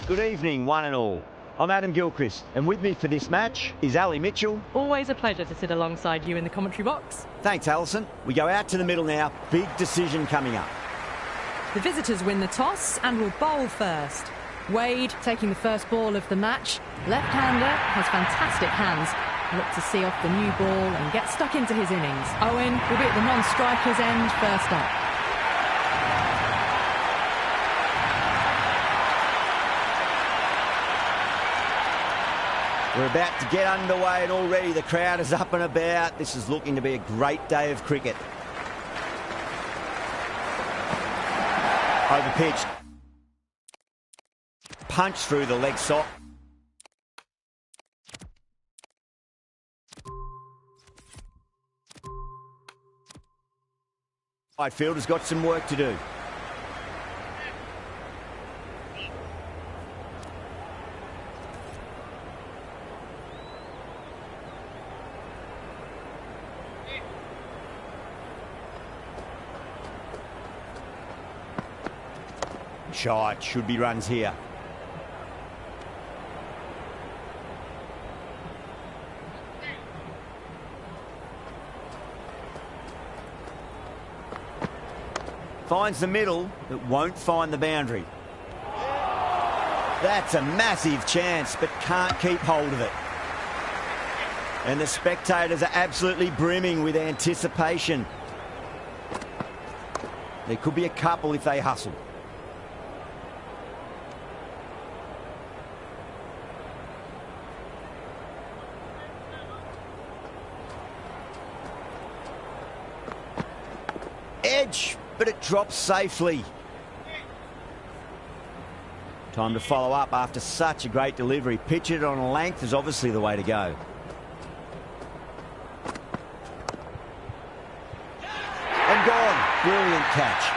Good evening, one and all. I'm Adam Gilchrist, and with me for this match is Ali Mitchell. Always a pleasure to sit alongside you in the commentary box. Thanks, Alison. We go out to the middle now. Big decision coming up. The visitors win the toss and will bowl first. Wade taking the first ball of the match. Left-hander has fantastic hands. Look to see off the new ball and get stuck into his innings. Owen will be at the non-striker's end first up. We're about to get underway and already the crowd is up and about. This is looking to be a great day of cricket. Over pitch. Punch through the leg sock. Right fielder's got some work to do. Shot, should be runs here. Finds the middle, but won't find the boundary. That's a massive chance, but can't keep hold of it. And the spectators are absolutely brimming with anticipation. There could be a couple if they hustle. Edge, but it drops safely. Time to follow up after such a great delivery. Pitch it on a length is obviously the way to go. And gone. Brilliant catch.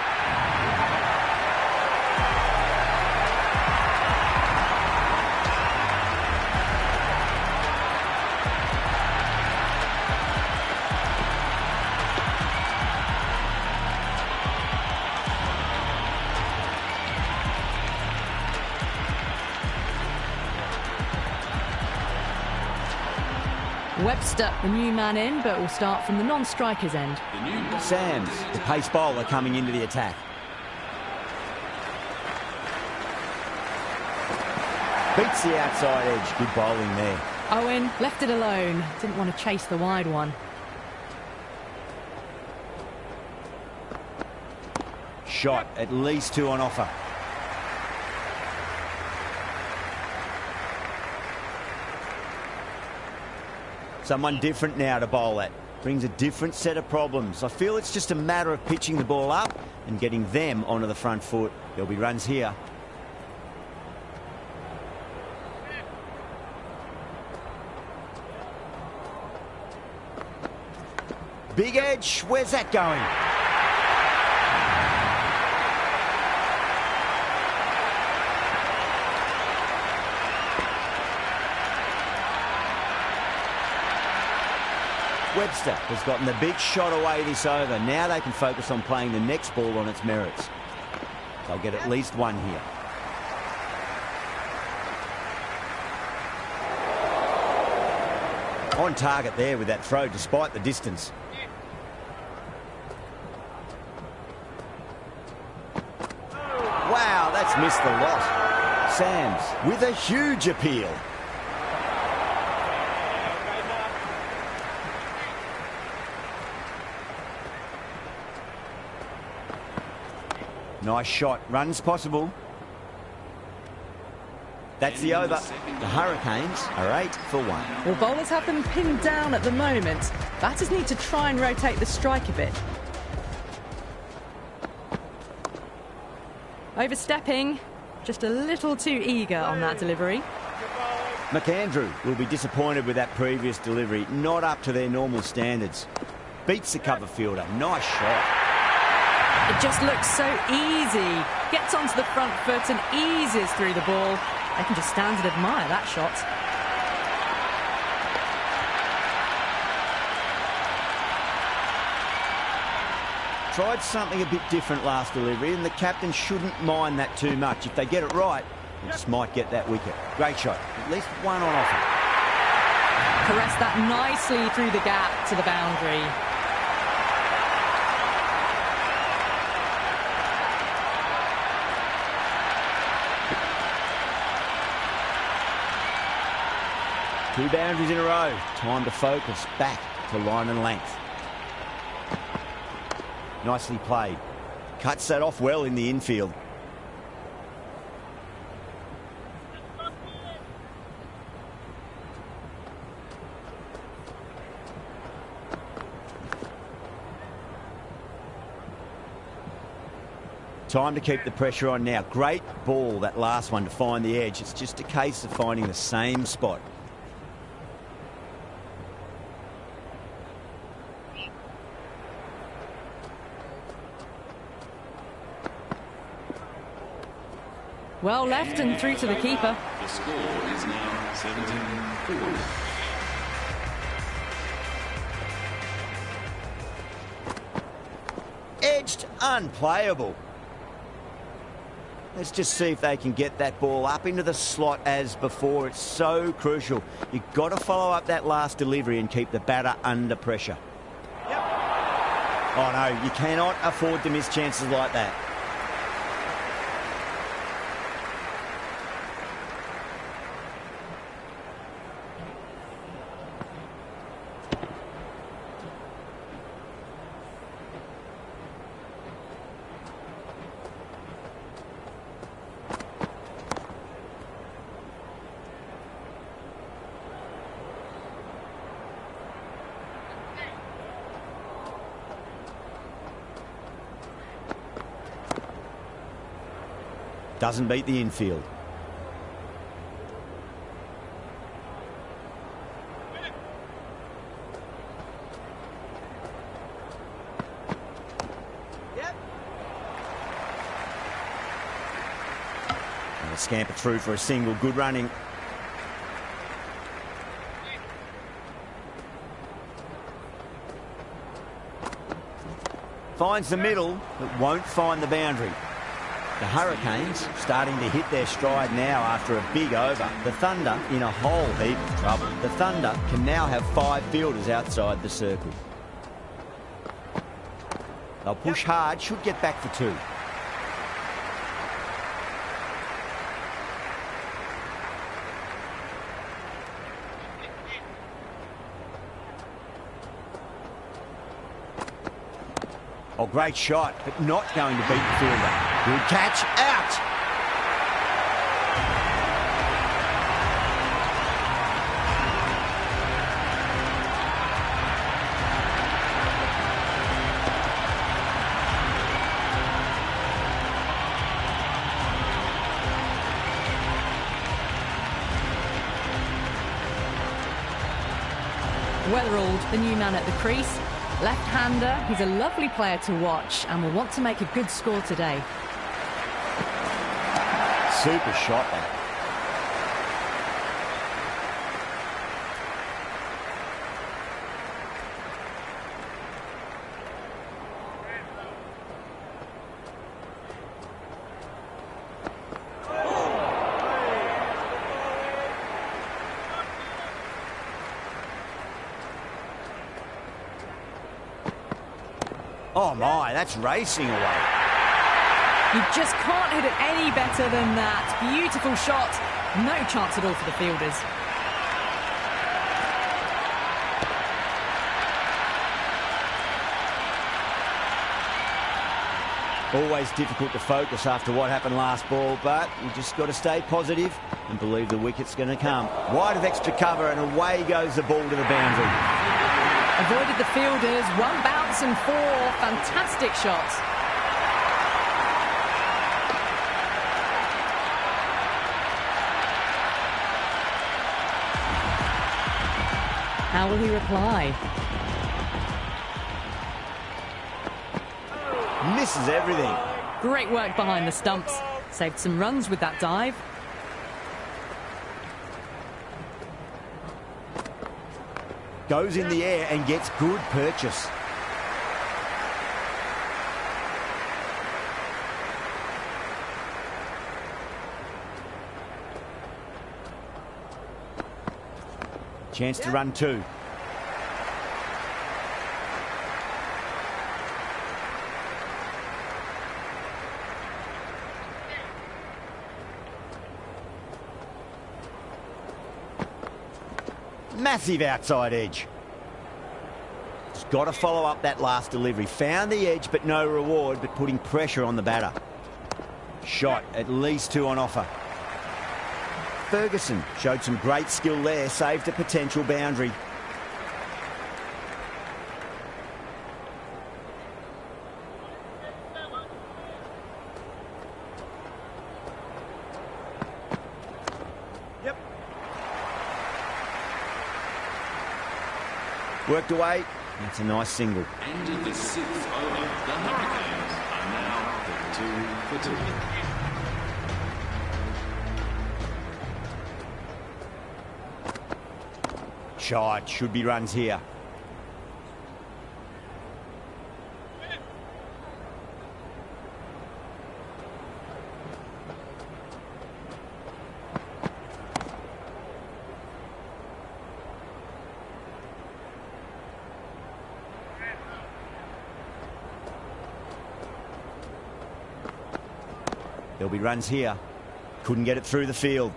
Webster, the new man in, but will start from the non-striker's end. Sams, the pace bowler, coming into the attack. Beats the outside edge. Good bowling there. Owen left it alone. Didn't want to chase the wide one. Shot, at least two on offer. Someone different now to bowl at. Brings a different set of problems. I feel it's just a matter of pitching the ball up and getting them onto the front foot. There'll be runs here. Big edge. Where's that going? Webster has gotten the big shot away this over. Now they can focus on playing the next ball on its merits. They'll get at least one here. On target there with that throw despite the distance. Wow, that's missed the lot. Sams with a huge appeal. Nice shot. Runs possible. That's the over. The Hurricanes are 8 for 1. Well, bowlers have them pinned down at the moment. Batters need to try and rotate the strike a bit. Overstepping. Just a little too eager on that delivery. McAndrew will be disappointed with that previous delivery. Not up to their normal standards. Beats the cover fielder. Nice shot. It just looks so easy. Gets onto the front foot and eases through the ball. They can just stand and admire that shot. Tried something a bit different last delivery, and the captain shouldn't mind that too much. If they get it right, It just might get that wicket. Great shot. At least one on offer. Caressed that nicely through the gap to the boundary. Two boundaries in a row. Time to focus back to line and length. Nicely played. Cuts that off well in the infield. Time to keep the pressure on now. Great ball, that last one, to find the edge. It's just a case of finding the same spot. Well left and through to the keeper. The score is now 17-4. Edged, unplayable. Let's just see if they can get that ball up into the slot as before. It's so crucial. You've got to follow up that last delivery and keep the batter under pressure. Yep. Oh no, you cannot afford to miss chances like that. Doesn't beat the infield. Yep. And a scamper through for a single. Good running. Finds the middle, but won't find the boundary. The Hurricanes starting to hit their stride now after a big over. The Thunder in a whole heap of trouble. The Thunder can now have 5 fielders outside the circle. They'll push hard, should get back for 2. Oh, great shot, but not going to beat the fielder. Good catch, out. Weatherald, the new man at the crease. Left-hander, he's a lovely player to watch and will want to make a good score today. Super shot, that. Oh my, that's racing away. You just can't hit it any better than that. Beautiful shot. No chance at all for the fielders. Always difficult to focus after what happened last ball, but you just got to stay positive and believe the wicket's going to come. Wide of extra cover and away goes the ball to the boundary. Avoided the fielders, 1 bounce and 4 fantastic shots. How will he reply? Misses everything. Great work behind the stumps. Saved some runs with that dive. Goes in the air and gets good purchase. Chance to run two. Massive outside edge. He's got to follow up that last delivery. Found the edge, but no reward, but putting pressure on the batter. Shot, at least two on offer. Ferguson showed some great skill there, saved a potential boundary. Worked away. That's a nice single. End of the 6th over. The Hurricanes are now 32 for 2. Shot, should be runs here. There'll be runs here. Couldn't get it through the field.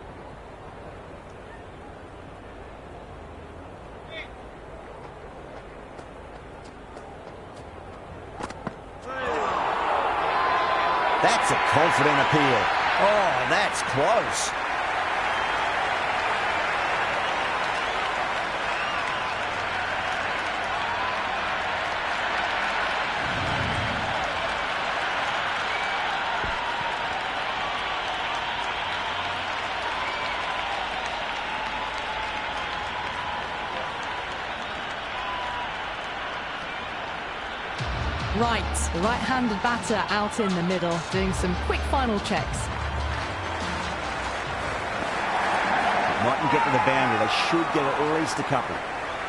That's a confident appeal. Oh, that's close. Right, the right-handed batter out in the middle, doing some quick final checks. Mightn't get to the boundary. They should get at least a couple.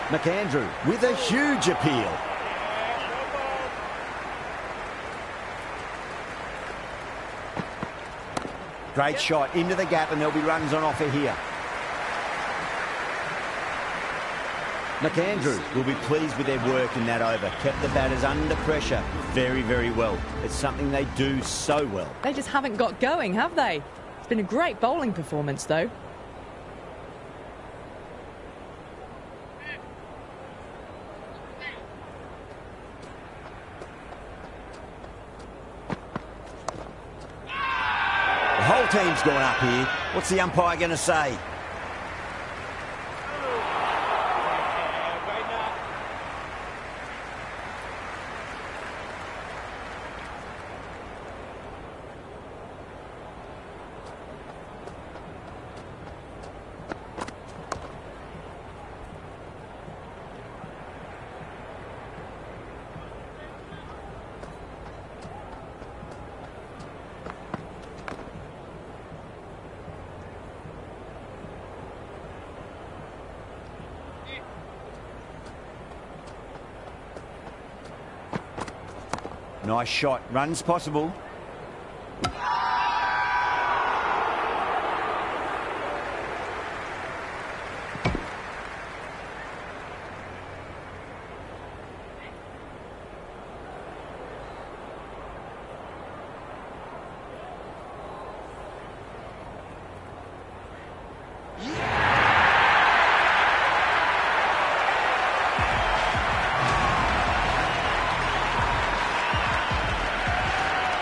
McAndrew with a huge appeal. Great shot into the gap, and there'll be runs on offer here. McAndrew will be pleased with their work in that over. Kept the batters under pressure very, very well. It's something they do so well. They just haven't got going, have they? It's been a great bowling performance, though. The whole team's going up here. What's the umpire going to say? Nice shot. Runs possible.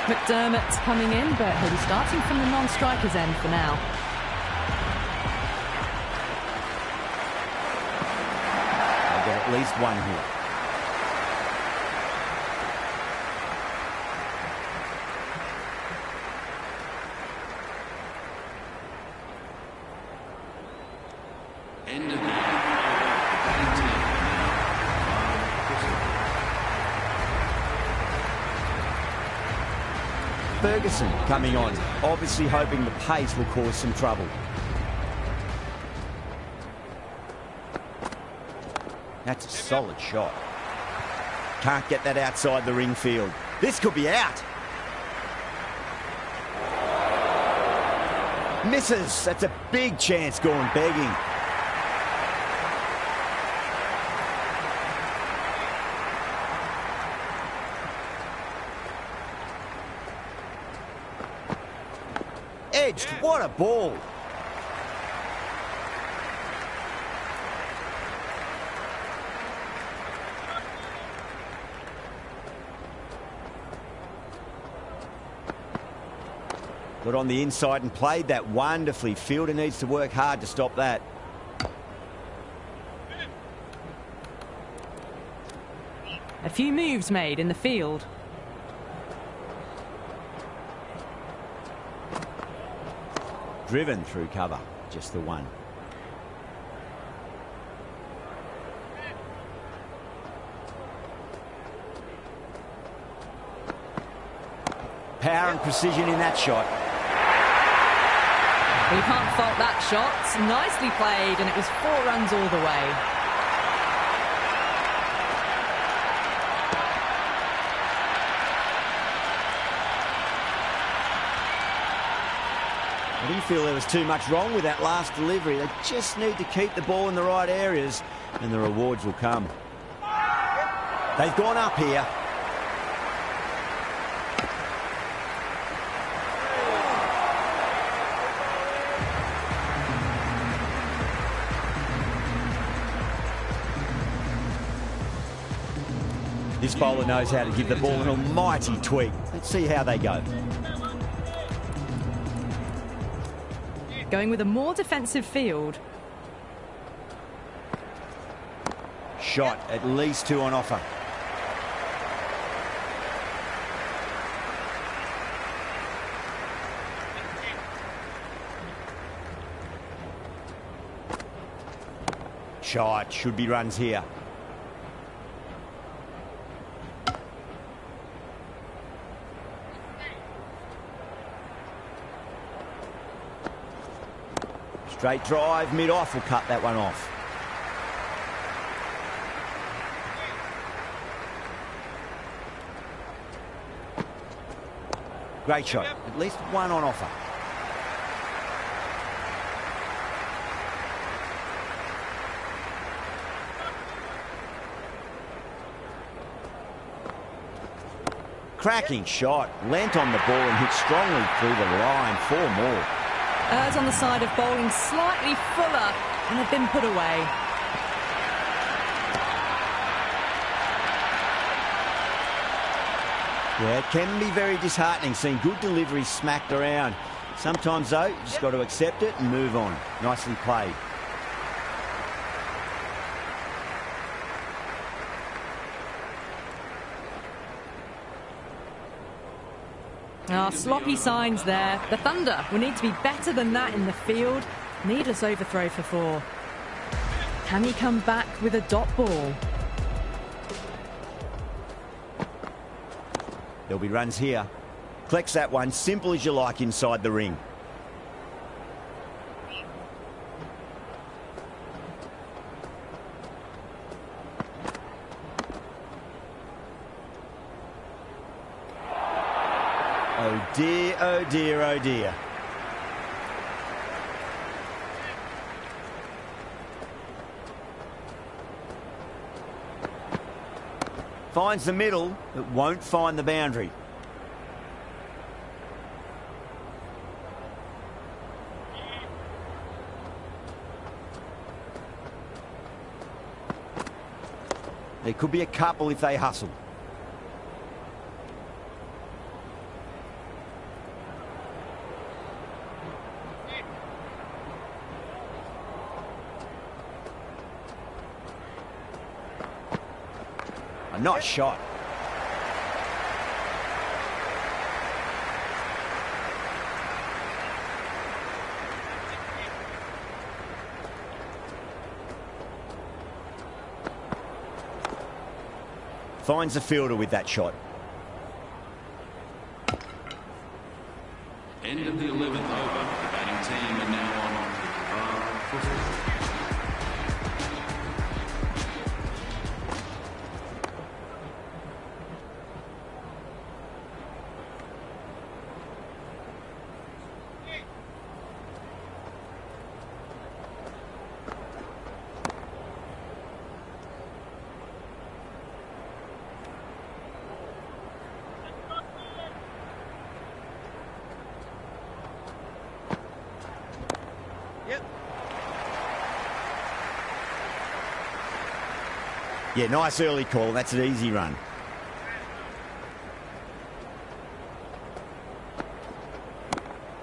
McDermott's coming in, but he'll be starting from the non-striker's end for now. They'll get at least one here. End of the 8th over. Batting team Ferguson coming on, obviously hoping the pace will cause some trouble. That's a solid shot. Can't get that outside the ring field. This could be out. Misses. That's a big chance going begging. edged. What a ball. Got on the inside and played that wonderfully. Fielder needs to work hard to stop that. A few moves made in the field. Driven through cover, just the one. Power and precision in that shot. Well, you can't fault that shot. Nicely played, and it was 4 runs all the way. I didn't feel there was too much wrong with that last delivery. They just need to keep the ball in the right areas, and the rewards will come. They've gone up here. This bowler knows how to give the ball an almighty tweak. Let's see how they go. Going with a more defensive field. Shot, at least 2 on offer. Shot, should be runs here. Straight drive, mid-off will cut that one off. Great shot, at least 1 on offer. Cracking shot, leant on the ball and hit strongly through the line. 4 more. Errs on the side of bowling slightly fuller, and have been put away. Yeah, it can be very disheartening seeing good deliveries smacked around. Sometimes, though, you just got to accept it and move on. Nicely played. Sloppy signs there. The Thunder will need to be better than that in the field. Needless overthrow for 4. Can he come back with a dot ball? There'll be runs here. Collects that one, simple as you like inside the ring. Oh dear, oh dear, oh dear. Finds the middle, but won't find the boundary. There could be a couple if they hustle. A nice shot. Finds the fielder with that shot. End of the 11th over. The batting team are now on for 4. Yeah, nice early call. That's an easy run.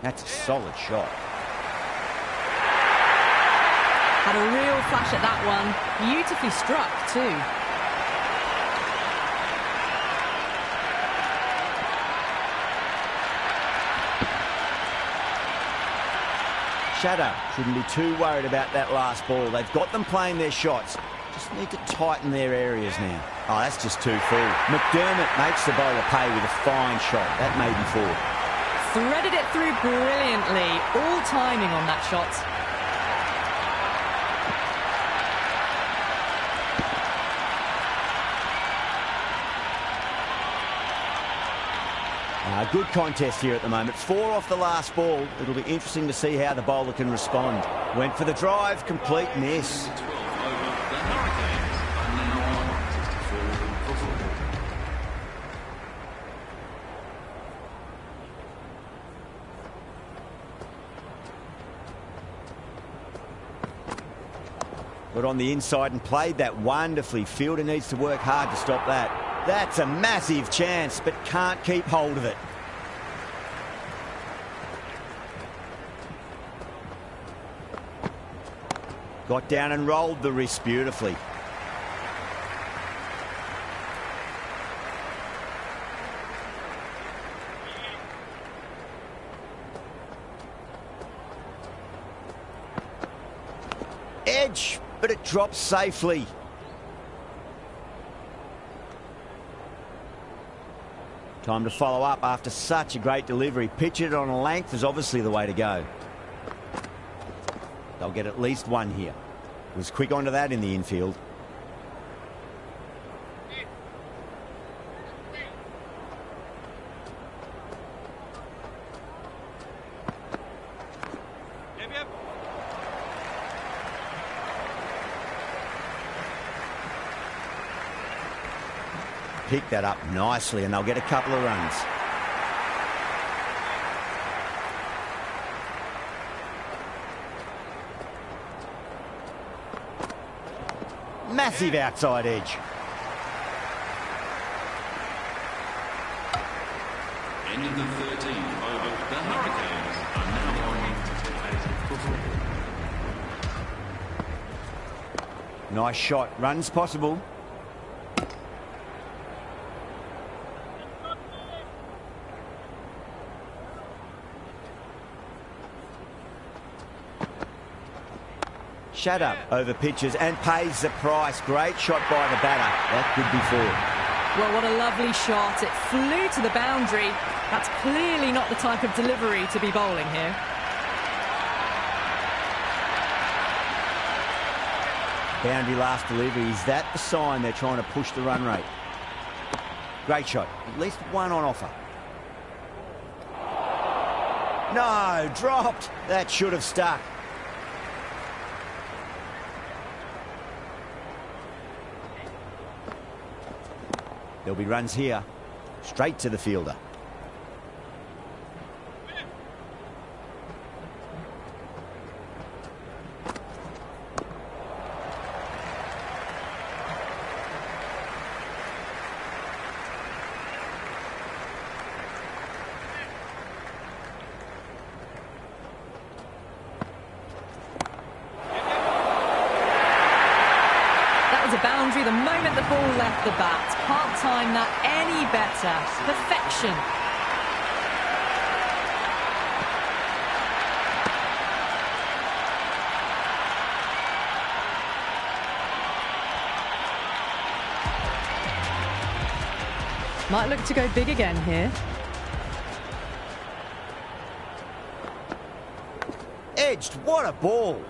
That's a solid shot. Had a real flash at that one. Beautifully struck too. Shadow shouldn't be too worried about that last ball. They've got them playing their shots. Just need to tighten their areas now. Oh, that's just too full. McDermott makes the bowler pay with a fine shot. That may be four. Threaded it through brilliantly. All timing on that shot. Good contest here at the moment. 4 off the last ball. It'll be interesting to see how the bowler can respond. Went for the drive, complete miss. 12 over. The Hurricanes are now on 64 for 4. Got on the inside and played that wonderfully. Fielder needs to work hard to stop that. That's a massive chance, but can't keep hold of it. Got down and rolled the wrist beautifully. Edge, but it drops safely. Time to follow up after such a great delivery. Pitch it on a length is obviously the way to go. They'll get at least one here. Was quick onto that in the infield. Pick that up nicely and they'll get a couple of runs. Massive outside edge. End of the 13th over. The Hurricanes are now on 8 for 4. Nice shot. Runs possible. Shadow over pitches and pays the price. Great shot by the batter. That could be 4. Well, what a lovely shot. It flew to the boundary. That's clearly not the type of delivery to be bowling here. Boundary last delivery. Is that the sign they're trying to push the run rate? Great shot. At least one on offer. No, dropped. That should have stuck. There'll be runs here. Straight to the fielder. A boundary the moment the ball left the bat. Can't time that any better. Perfection. Might look to go big again here. Edged. What a ball.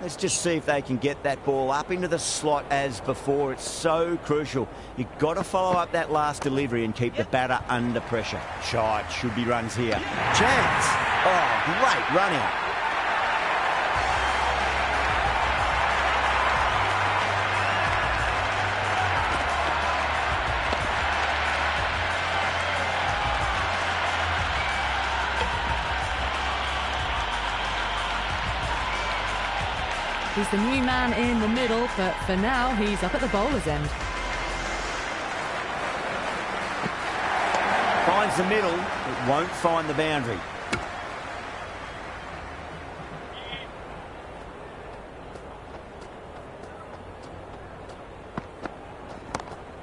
Let's just see if they can get that ball up into the slot as before. It's so crucial. You've got to follow up that last delivery and keep the batter under pressure. Shot. Should be runs here. Chance. Oh, great run out. He's the new man in the middle, but for now, he's up at the bowler's end. Finds the middle, it won't find the boundary.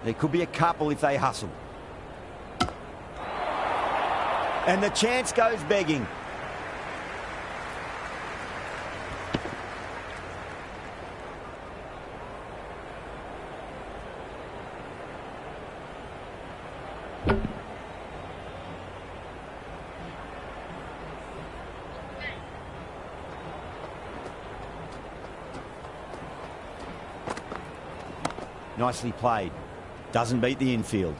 There could be a couple if they hustle. And the chance goes begging. Nicely played. Doesn't beat the infield.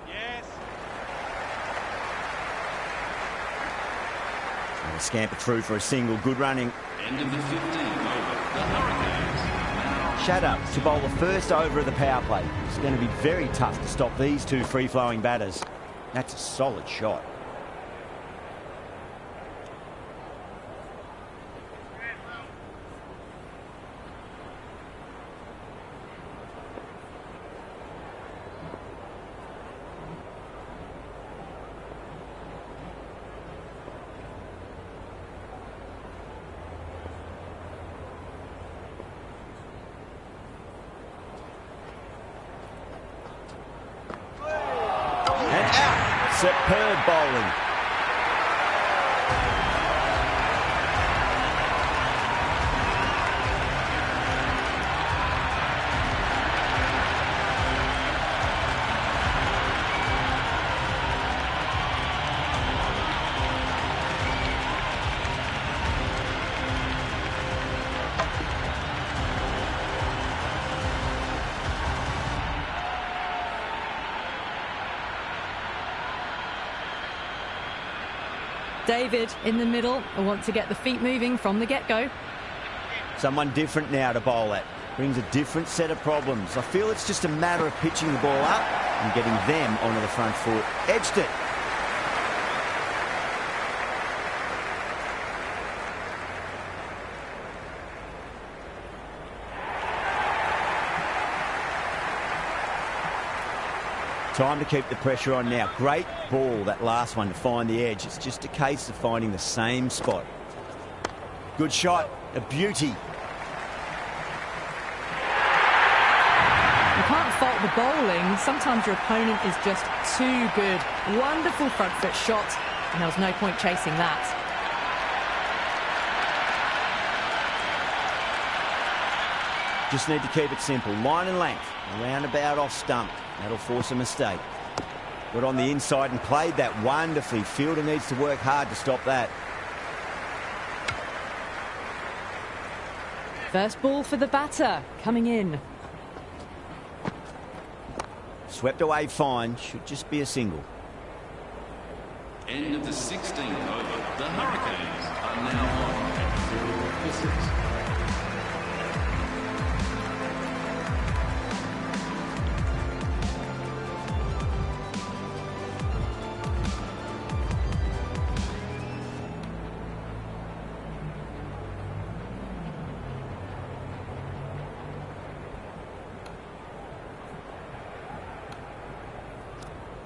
Yes. And a scamper through for a single. Good running. End of the 15 over. The Hurricanes are now Shut up to bowl the first over of the power play. It's going to be very tough to stop these two free-flowing batters. That's a solid shot. Superb bowling. David in the middle will want to get the feet moving from the get-go. Someone different now to bowl at. Brings a different set of problems. I feel it's just a matter of pitching the ball up and getting them onto the front foot. Edged it. Time to keep the pressure on now. Great ball, that last one, to find the edge. It's just a case of finding the same spot. Good shot, a beauty. You can't fault the bowling. Sometimes your opponent is just too good. Wonderful front foot shot, and there was no point chasing that. Just need to keep it simple. Line and length, around about off stump. That'll force a mistake. Got on the inside and played that wonderfully. Fielder needs to work hard to stop that. First ball for the batter, coming in. Swept away fine, should just be a single. end of the 16th over. The Hurricanes are now on 0 for 6.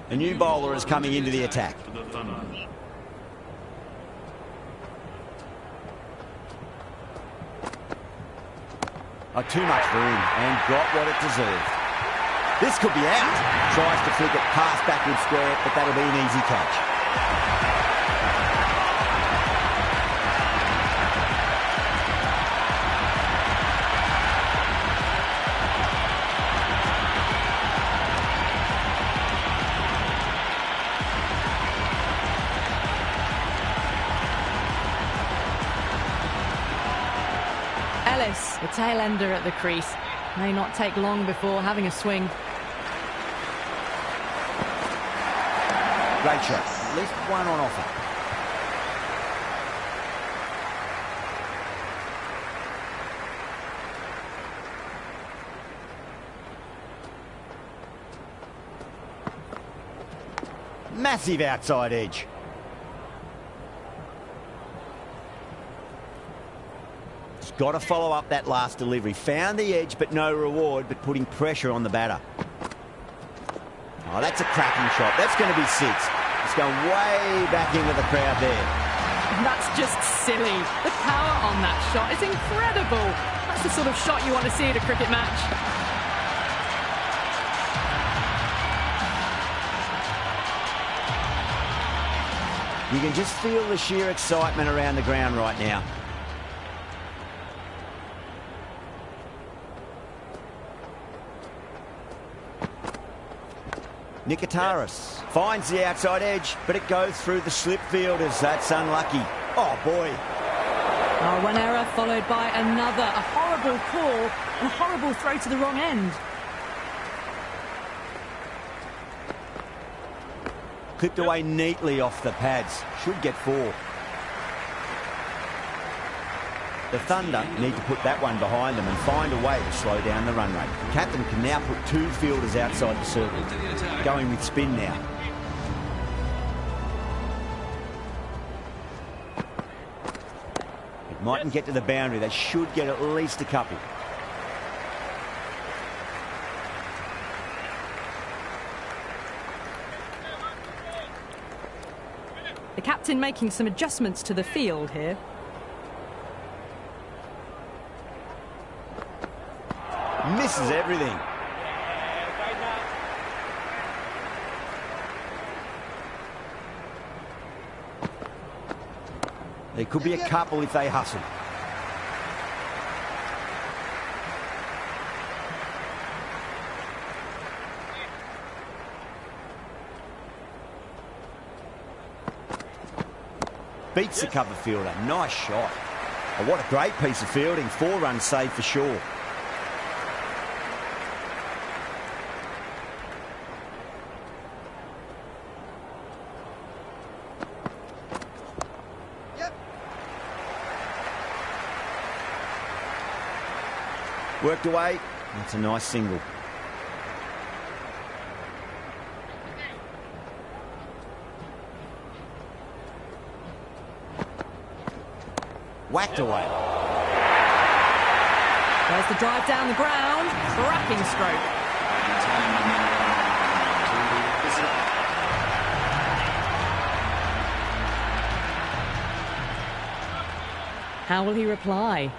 A new bowler is coming into the attack. Oh, too much room and got what it deserved. This could be out. Tries to flick it past backward square, but that'll be an easy catch. The tail ender at the crease. May not take long before having a swing. Great shot. At least one on offer. Massive outside edge. He's got to follow up that last delivery. Found the edge, but no reward, but putting pressure on the batter. Oh, that's a cracking shot. That's going to be 6. It's going way back into the crowd there. That's just silly. The power on that shot is incredible. That's the sort of shot you want to see at a cricket match. You can just feel the sheer excitement around the ground right now. Nikitaris finds the outside edge, but it goes through the slip fielders. That's unlucky. Oh, boy. Oh, one error followed by another. A horrible call and a horrible throw to the wrong end. Clipped away neatly off the pads. Should get 4. The Thunder need to put that one behind them and find a way to slow down the run rate. The captain can now put 2 fielders outside the circle. Going with spin now. It mightn't get to the boundary. They should get at least a couple. The captain making some adjustments to the field here. Misses everything. There could be a couple if they hustle. Beats the cover fielder. Nice shot. Oh, what a great piece of fielding. 4 runs saved for sure. Worked away. That's a nice single. Whacked away. There's the drive down the ground. Cracking stroke. How will he reply?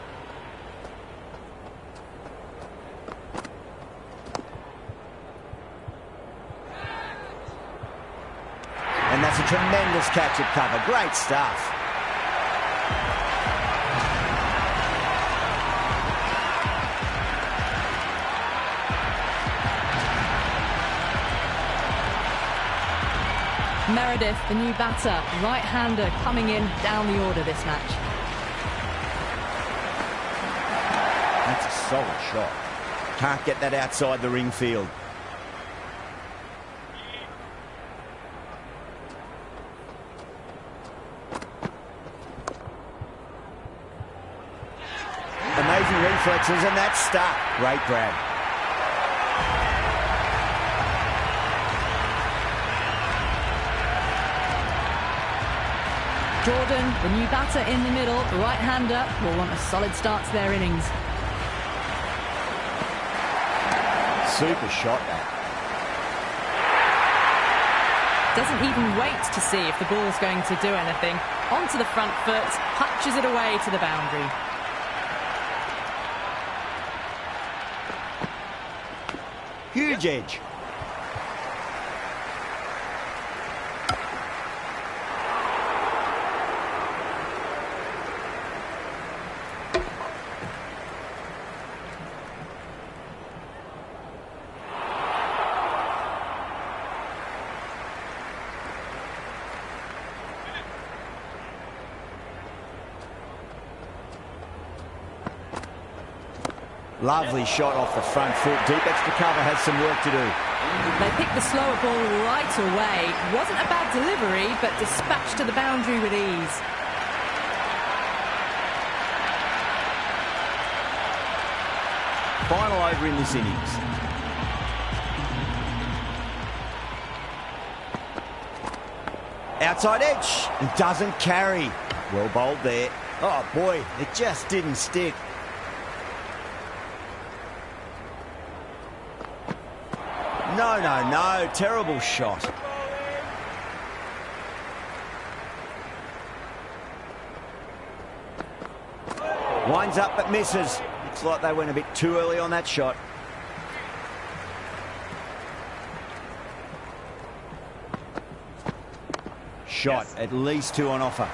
And that's a tremendous catch at cover. Great stuff. Meredith, the new batter, right-hander coming in down the order this match. That's a solid shot. Can't get that outside the ring field. Amazing reflexes, and that's stuck. Great grab. Jordan, the new batter in the middle, right-hander, will want a solid start to their innings. Super shot, that. Doesn't even wait to see if the ball's going to do anything. Onto the front foot, punches it away to the boundary. Huge edge. Lovely shot off the front foot. Deep extra cover has some work to do. They picked the slower ball right away. Wasn't a bad delivery, but dispatched to the boundary with ease. Final over in this innings. Outside edge. And doesn't carry. Well bowled there. Oh, boy, it just didn't stick. No, no, no. Terrible shot. Winds up but misses. Looks like they went a bit too early on that shot. Shot, yes. At least 2 on offer.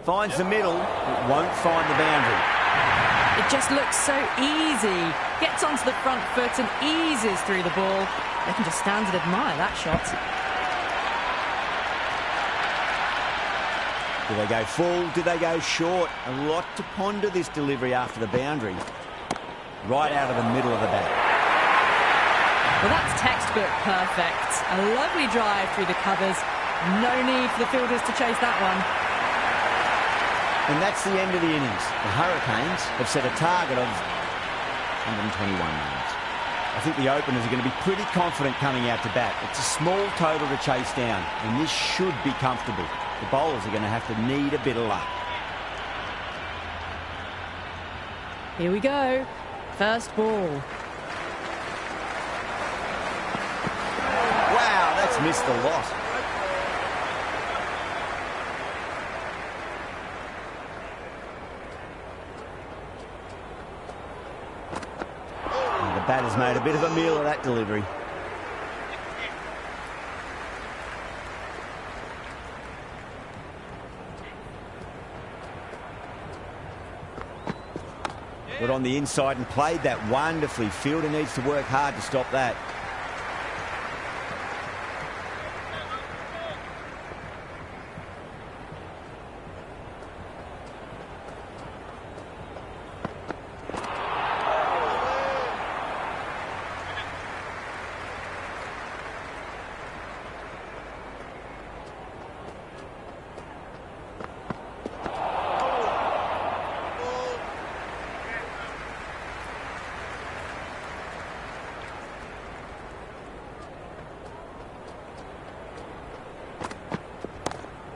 Finds the middle, but won't find the boundary. It just looks so easy. Gets onto the front foot and eases through the ball. They can just stand and admire that shot. Do they go full? Do they go short? A lot to ponder this delivery after the boundary. Right out of the middle of the bat. Well, that's textbook perfect. A lovely drive through the covers. No need for the fielders to chase that one. And that's the end of the innings. The Hurricanes have set a target of 121 runs. I think the openers are going to be pretty confident coming out to bat. It's a small total to chase down, and this should be comfortable. The bowlers are going to have to need a bit of luck. Here we go. First ball. Wow, that's missed a lot. And the batter's made a bit of a meal of that delivery. Got on the inside and played that wonderfully. Fielder needs to work hard to stop that.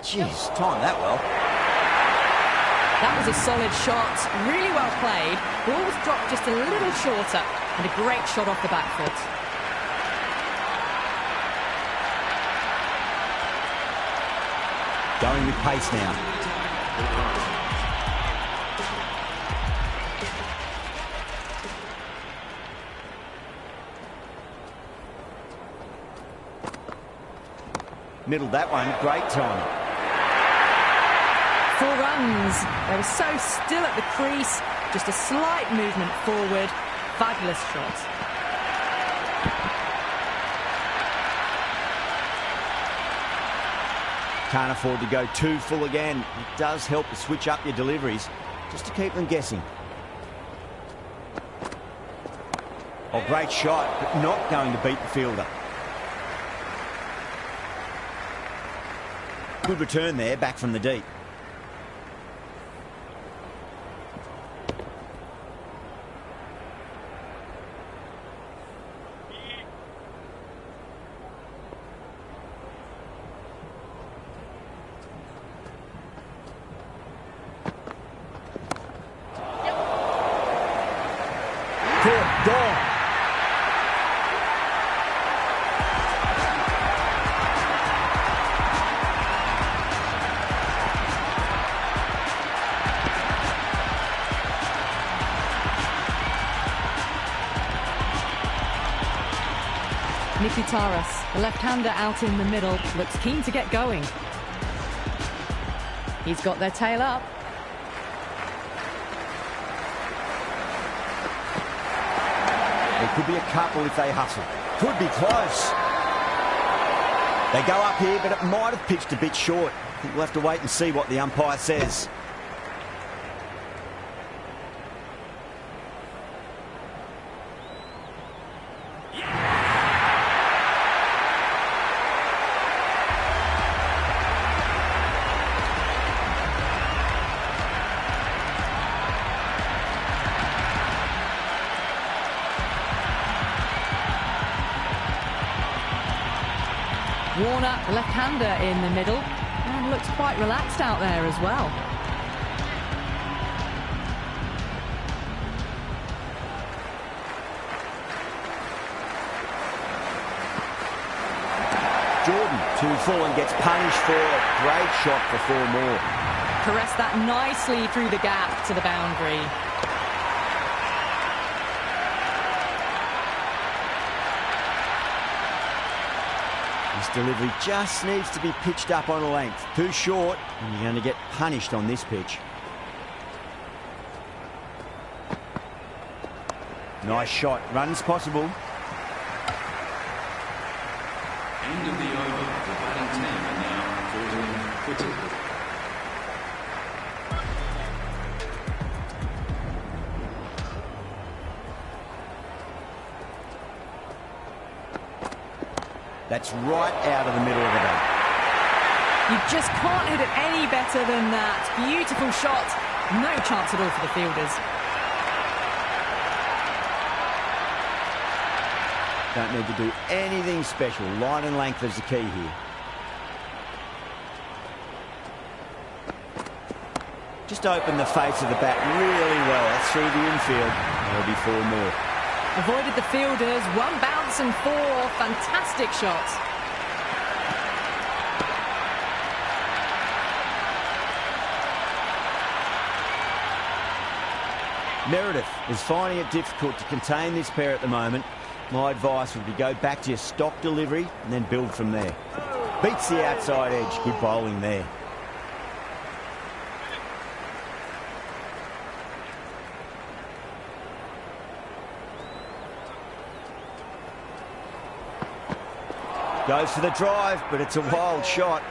Jeez, timed that well. That was a solid shot, really well played. Ball was dropped just a little shorter, and a great shot off the back foot. Going with pace now. Middled that one, great time. 4 runs. They were so still at the crease. Just a slight movement forward. Fabulous shot. Can't afford to go too full again. It does help to switch up your deliveries, just to keep them guessing. Oh, great shot, but not going to beat the fielder. Good return there, back from the deep. Caught, gone. Taras, the left-hander out in the middle, looks keen to get going. He's got their tail up. There could be a couple if they hustle. Could be close. They go up here, but it might have pitched a bit short. I think we'll have to wait and see what the umpire says. Warner, left-hander in the middle, and looks quite relaxed out there as well. Jordan, too full and gets punished for it. Great shot for 4 more. Caressed that nicely through the gap to the boundary. This delivery just needs to be pitched up on a length. Too short, and you're going to get punished on this pitch. Nice shot. Runs possible. End of the over. The batting team are now quitting. That's right out of the middle of the bat. You just can't hit it any better than that. Beautiful shot. No chance at all for the fielders. Don't need to do anything special. Line and length is the key here. Just open the face of the bat really well. That's through the infield. There'll be 4 more. Avoided the fielders. 1 bounce and 4. Fantastic shot. Meredith is finding it difficult to contain this pair at the moment. My advice would be go back to your stock delivery and then build from there. Beats the outside edge. Good bowling there. Goes for the drive, but it's a wild shot.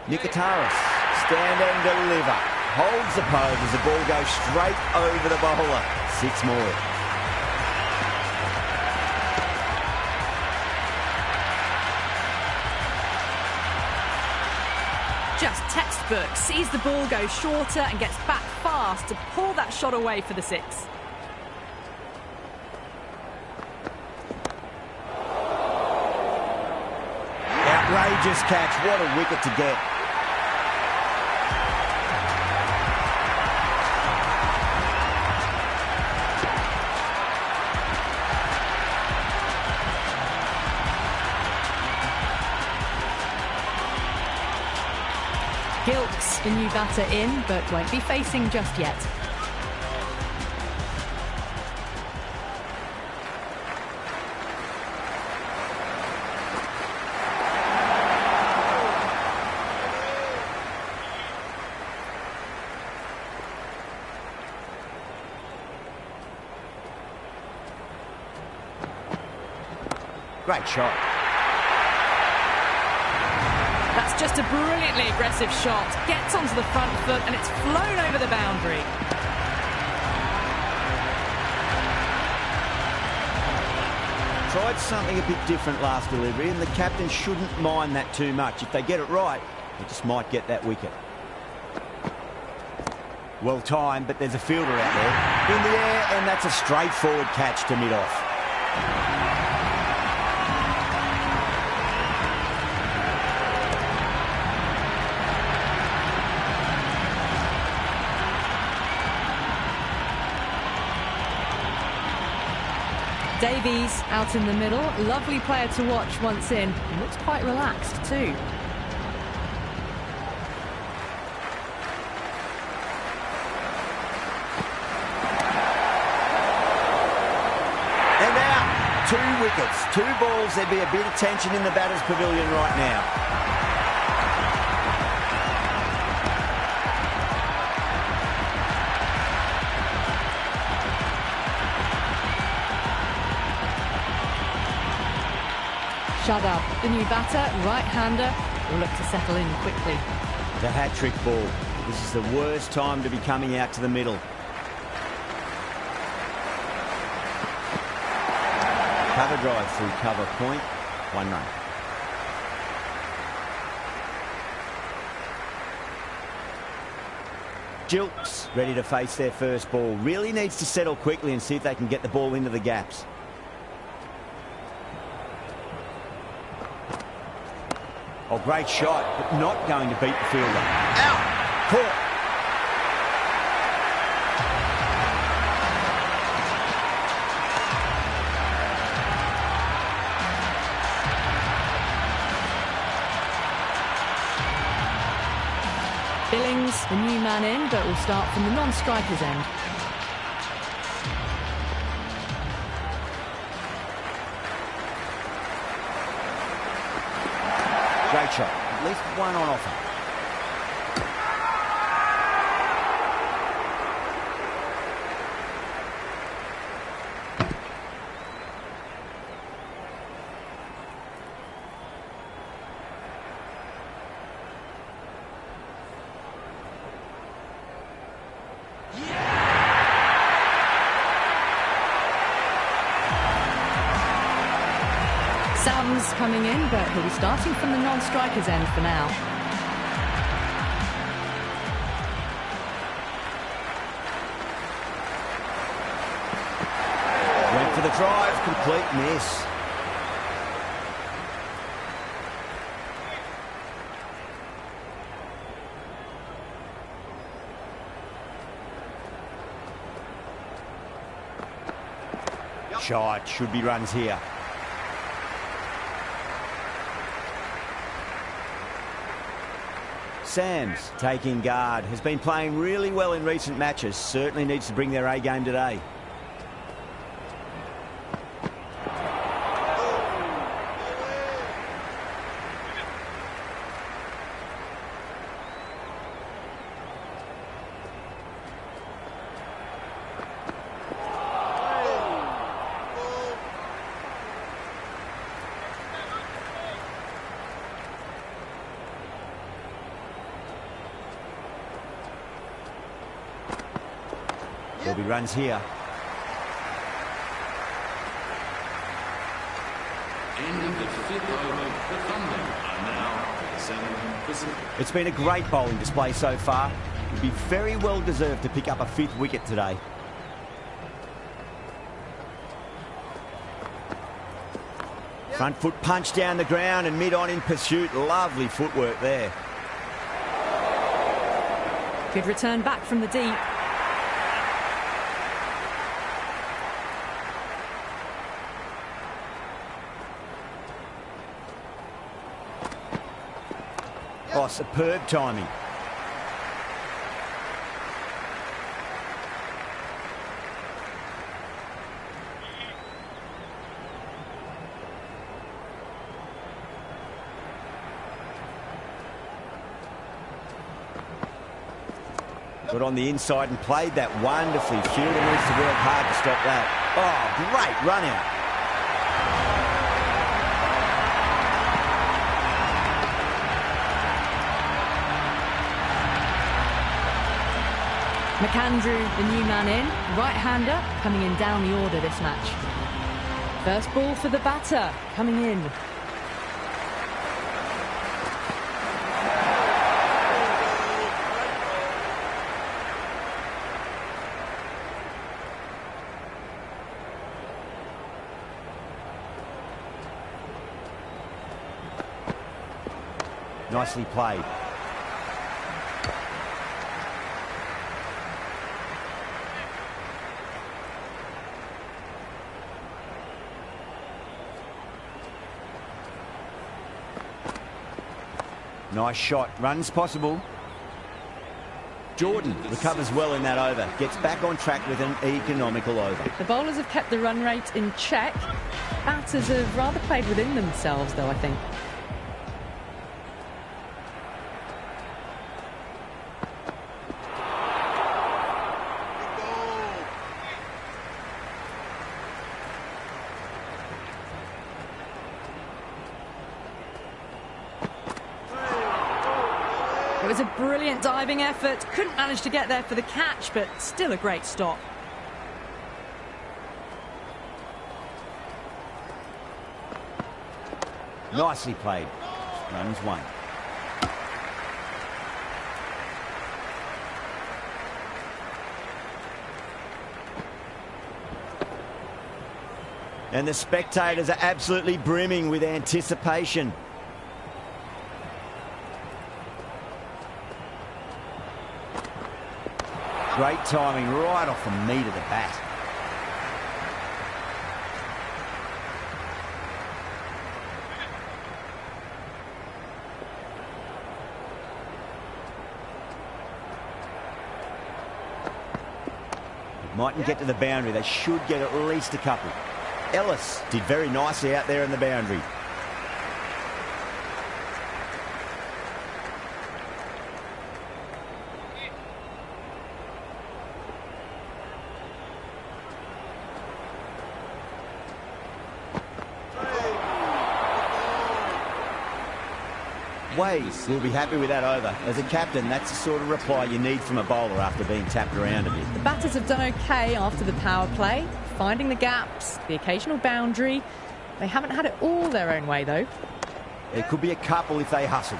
Nikitaris, stand and deliver. Holds the pose as the ball goes straight over the bowler. 6 more. Just textbook. Sees the ball go shorter and gets back fast to pull that shot away for the 6. Outrageous catch. What a wicket to get. Gilks, the new batter in, but won't be facing just yet. Great shot. That's just a brilliantly aggressive shot. Gets onto the front foot and it's flown over the boundary. Tried something a bit different last delivery, and the captain shouldn't mind that too much. If they get it right, they just might get that wicket. Well timed, but there's a fielder out there. In the air, and that's a straightforward catch to mid-off. Davies out in the middle. Lovely player to watch once in. He looks quite relaxed too. And out. 2 wickets, 2 balls. There'd be a bit of tension in the batter's pavilion right now. Shadab, the new batter, right-hander, will look to settle in quickly. The hat-trick ball. This is the worst time to be coming out to the middle. Cover drive through cover point. 1 run. stilts, ready to face their first ball. Really needs to settle quickly and see if they can get the ball into the gaps. Oh, great shot, but not going to beat the fielder. Out! Caught. Billings, the new man in, but will start from the non-striker's end. Great shot. At least one on offer. Sam's coming in, but he'll be starting from the non-striker's end for now. Went for the drive, complete miss. Shot, should be runs here. Sams taking guard, has been playing really well in recent matches, certainly needs to bring their A game today. There'll be runs here. End of the fifth over. The Thunder are now 7%. It's been a great bowling display so far. Would be very well deserved to pick up a fifth wicket today. Front foot punch down the ground and mid on in pursuit. Lovely footwork there. Good return back from the deep. Oh, superb timing. Got on the inside and played that wonderfully. Fielder needs to work hard to stop that. Oh, great run out. McAndrew, the new man in, right-hander, coming in down the order this match. First ball for the batter, coming in. Nicely played. Nice shot. Runs possible. Jordan recovers well in that over. Gets back on track with an economical over. The bowlers have kept the run rate in check. Batters have rather played within themselves, though, I think. It was a brilliant diving effort. Couldn't manage to get there for the catch, but still a great stop. Nicely played. Runs one. And the spectators are absolutely brimming with anticipation. Great timing right off the meat of the bat. Mightn't get to the boundary. They should get at least a couple. Ellis did very nicely out there in the boundary. Ways will be happy with that over. As a captain, that's the sort of reply you need from a bowler after being tapped around a bit. The batters have done okay after the power play, finding the gaps, the occasional boundary. They haven't had it all their own way, though. There could be a couple if they hustle.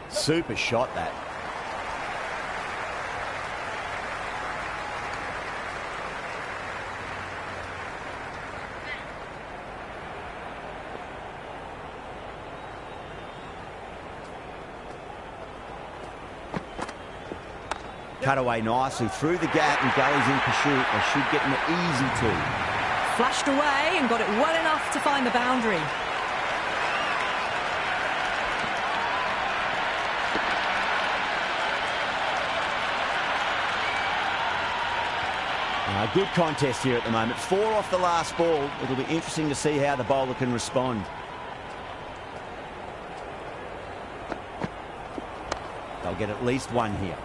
Super shot, that. Cut away nicely through the gap and Gully's in pursuit. They should get an easy two. Flashed away and got it well enough to find the boundary. Good contest here at the moment. 4 off the last ball. It'll be interesting to see how the bowler can respond. They'll get at least one here.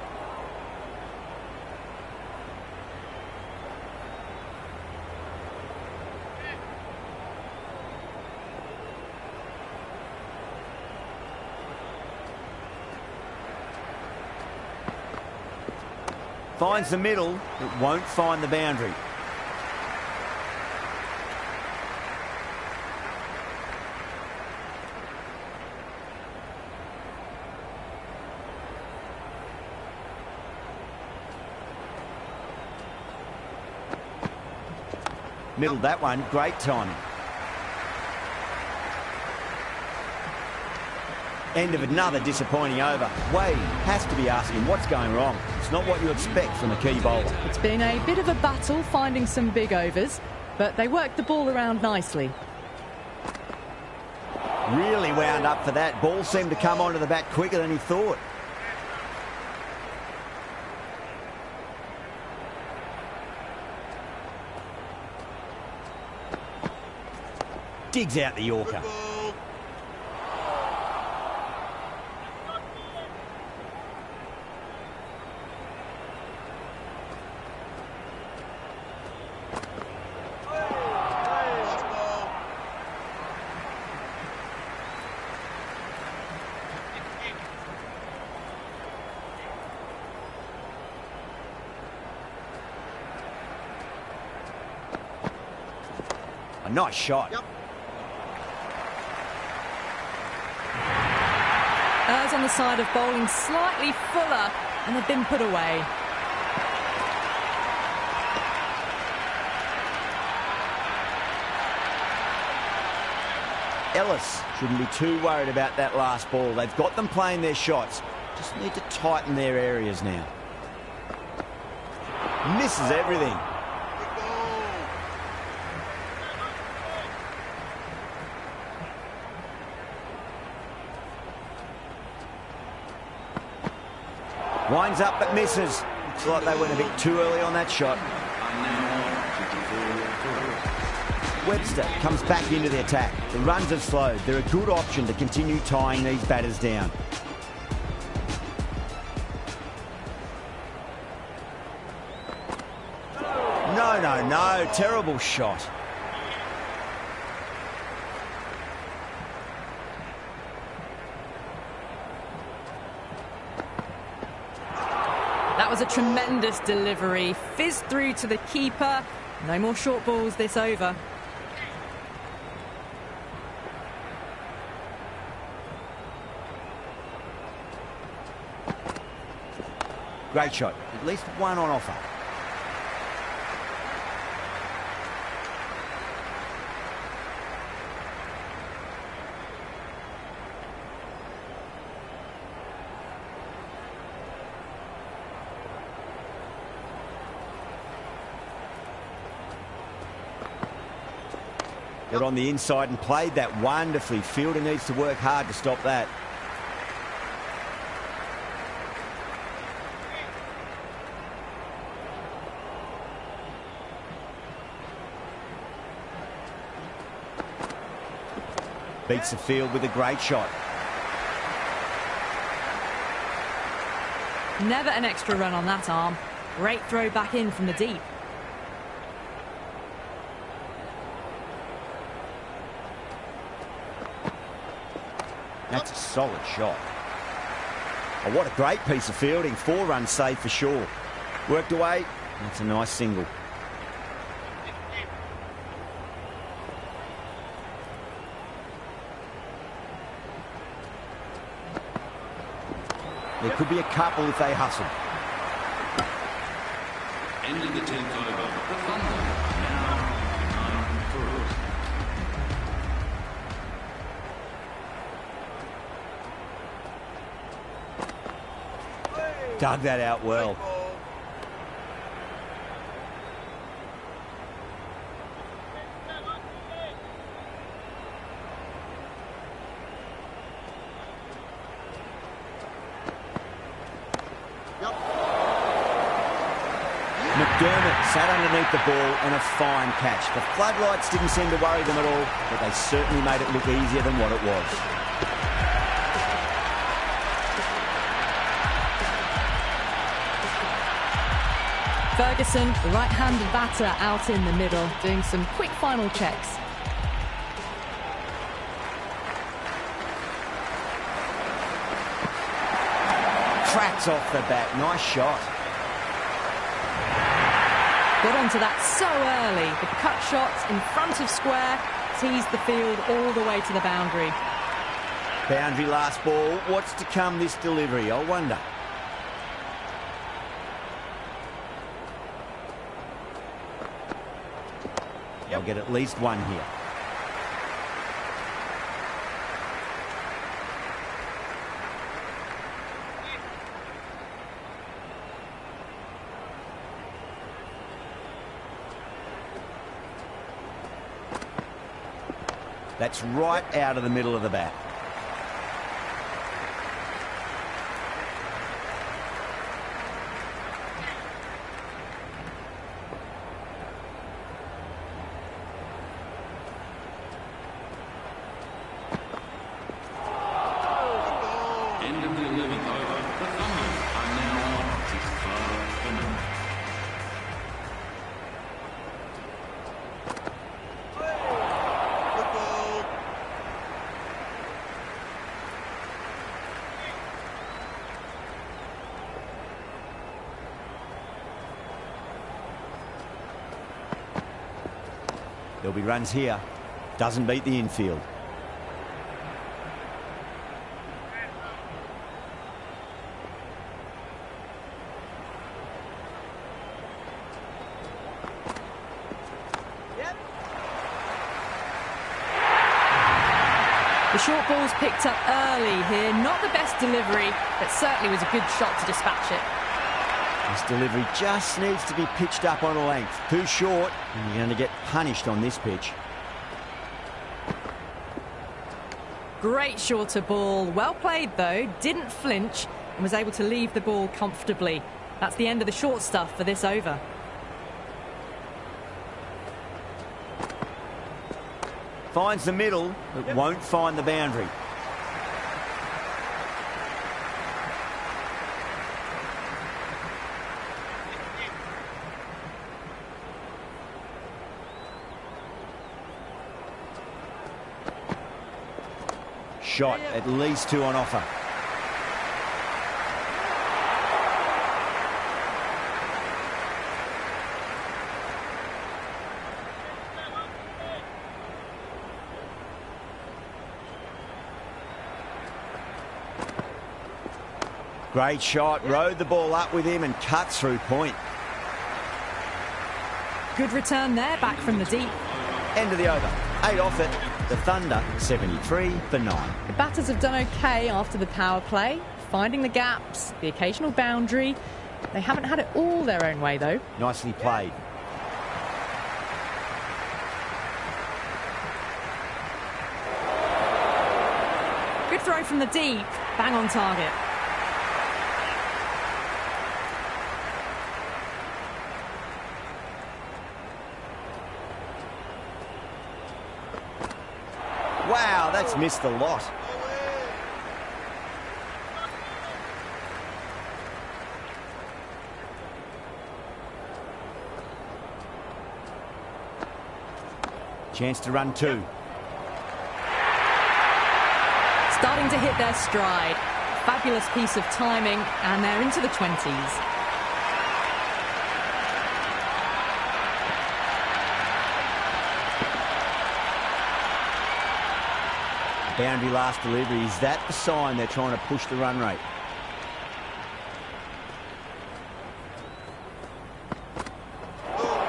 Finds the middle, but won't find the boundary. Middled that one, great timing. End of another disappointing over. Wade has to be asking what's going wrong. It's not what you expect from a key bowler. It's been a bit of a battle finding some big overs, but they worked the ball around nicely. Really wound up for that. Ball seemed to come onto the bat quicker than he thought. Digs out the Yorker. A nice shot. Yep. Errs on the side of bowling slightly fuller, and they've been put away. Ellis shouldn't be too worried about that last ball. They've got them playing their shots. Just need to tighten their areas now. Misses everything. Winds up but misses. Looks like they went a bit too early on that shot. Webster comes back into the attack. The runs have slowed. They're a good option to continue tying these batters down. No. Terrible shot. That was a tremendous delivery. Fizzed through to the keeper. No more short balls this over. Great shot. At least one on offer. Got on the inside and played that wonderfully. Fielder needs to work hard to stop that. Beats the field with a great shot. Never an extra run on that arm. Great throw back in from the deep. That's a solid shot. Oh, what a great piece of fielding. 4 runs saved for sure. Worked away. That's a nice single. There could be a couple if they hustle. End of the 10th over. The Thunder now 9 for us. Dug that out well. McDermott sat underneath the ball and a fine catch. The floodlights didn't seem to worry them at all, but they certainly made it look easier than what it was. Ferguson, the right-handed batter, out in the middle, doing some quick final checks. Tracks off the bat. Nice shot. Got onto that so early. The cut shot in front of square teased the field all the way to the boundary. Boundary last ball. What's to come this delivery? I wonder. They'll get at least one here. That's right out of the middle of the bat. End of the 11th over. The Thunder are now on 65 for none. There'll be runs here. Doesn't beat the infield. The short ball's picked up early here. Not the best delivery, but certainly was a good shot to dispatch it. This delivery just needs to be pitched up on a length. Too short, and you're going to get punished on this pitch. Great shorter ball. Well played, though. Didn't flinch and was able to leave the ball comfortably. That's the end of the short stuff for this over. Finds the middle, but won't find the boundary. Shot, at least 2 on offer. Great shot, rode the ball up with him and cut through point. Good return there, back from the deep. End of the over. 8 off it. The Thunder 73 for 9. The batters have done okay after the power play, finding the gaps, the occasional boundary. They haven't had it all their own way, though. Nicely played. Good throw from the deep. Bang on target. Wow, that's missed a lot. Chance to run 2. Starting to hit their stride. Fabulous piece of timing, and they're into the 20s. Boundary last delivery. Is that the sign they're trying to push the run rate?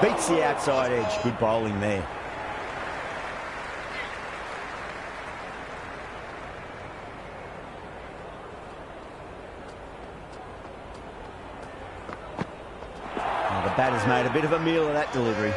Beats the outside edge. Good bowling there. Oh, the batter's made a bit of a meal of that delivery.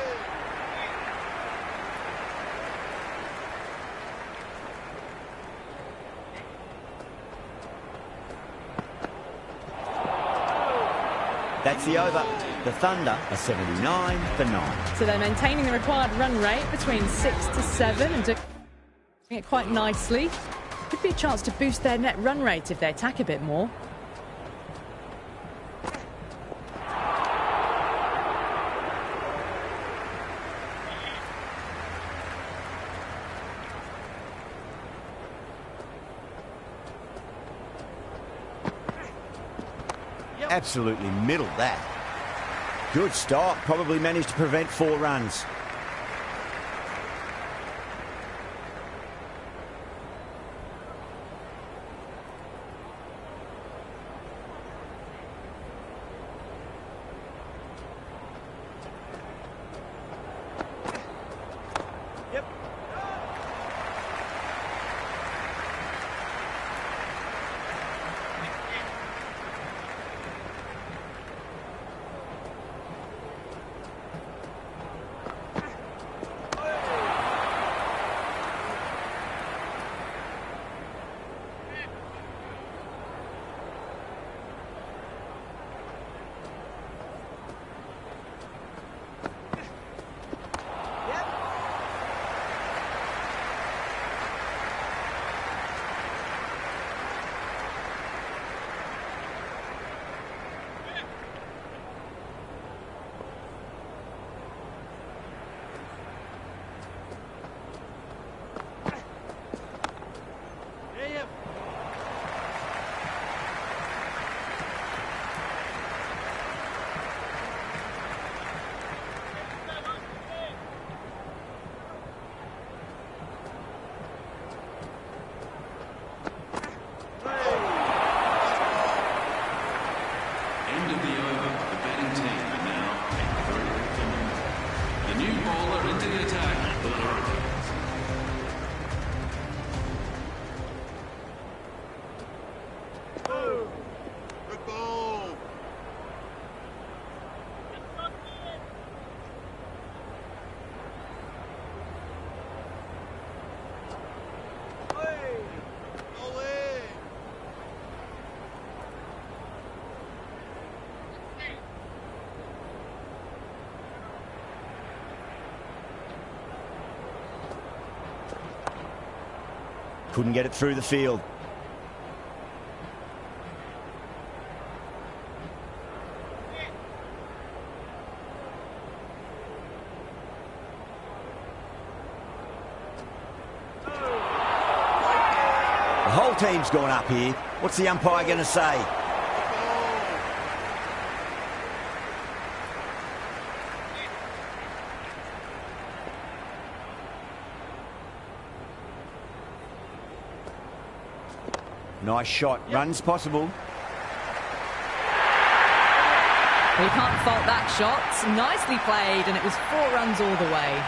That's the over. The Thunder are 79 for 9. So they're maintaining the required run rate between 6 to 7 and doing it quite nicely. Could be a chance to boost their net run rate if they attack a bit more. Absolutely middled that. Good stop. Probably managed to prevent 4 runs. Couldn't get it through the field. The whole team's gone up here. What's the umpire going to say? Nice shot. Runs possible. Well, you can't fault that shot. Nicely played, and it was 4 runs all the way.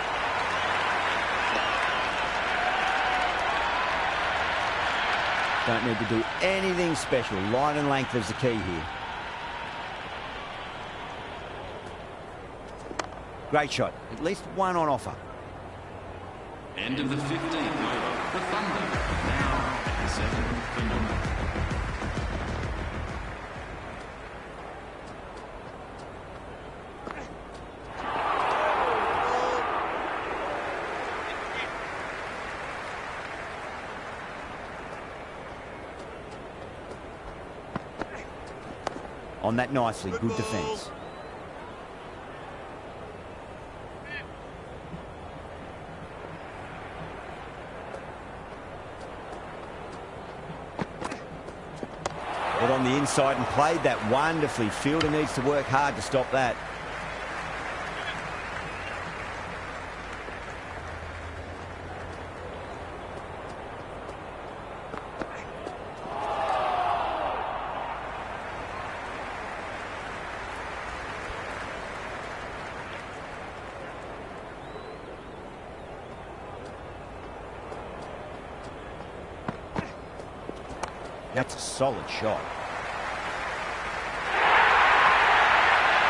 Don't need to do anything special. Line and length is the key here. Great shot. At least one on offer. End of the 15th over. The Thunder now at 7 for none. On that nicely. Good defence. Got on the inside and played that wonderfully. Fielder needs to work hard to stop that. That's a solid shot.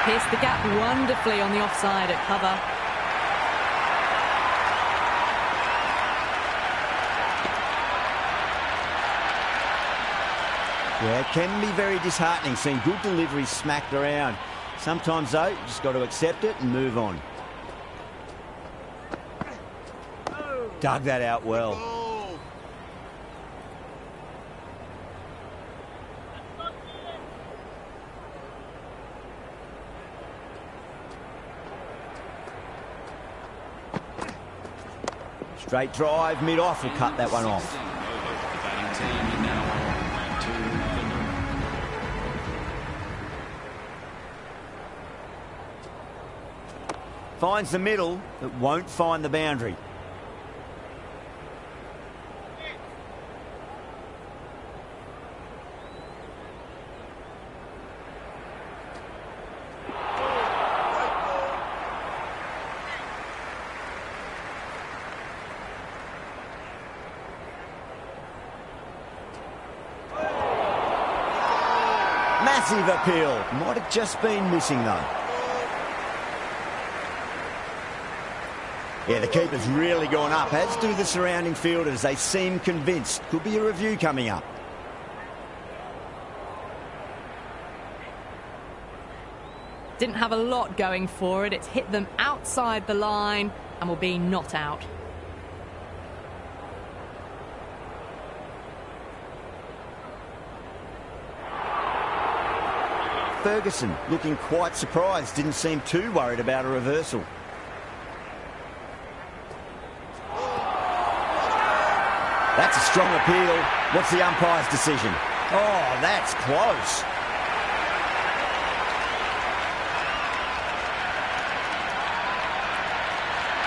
Pierced the gap wonderfully on the offside at cover. Yeah, it can be very disheartening seeing good deliveries smacked around. Sometimes, though, you just got to accept it and move on. Dug that out well. Straight drive, mid-off will cut that one off. The batting team now on 2 for none. Finds the middle, but won't find the boundary. Massive appeal. Might have just been missing, though. Yeah, the keeper's really gone up, as do the surrounding fielders. They seem convinced. Could be a review coming up. Didn't have a lot going for it. It's hit them outside the line and will be not out. Ferguson looking quite surprised. Didn't seem too worried about a reversal. That's a strong appeal. What's the umpire's decision? Oh, that's close.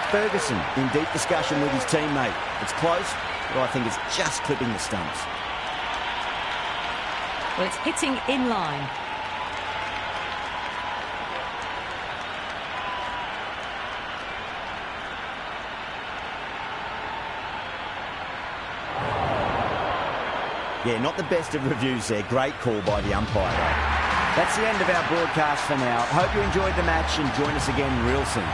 Ferguson in deep discussion with his teammate. It's close, but I think it's just clipping the stumps. Well, it's hitting in line. Yeah, not the best of reviews there. Great call by the umpire, though. That's the end of our broadcast for now. Hope you enjoyed the match and join us again real soon.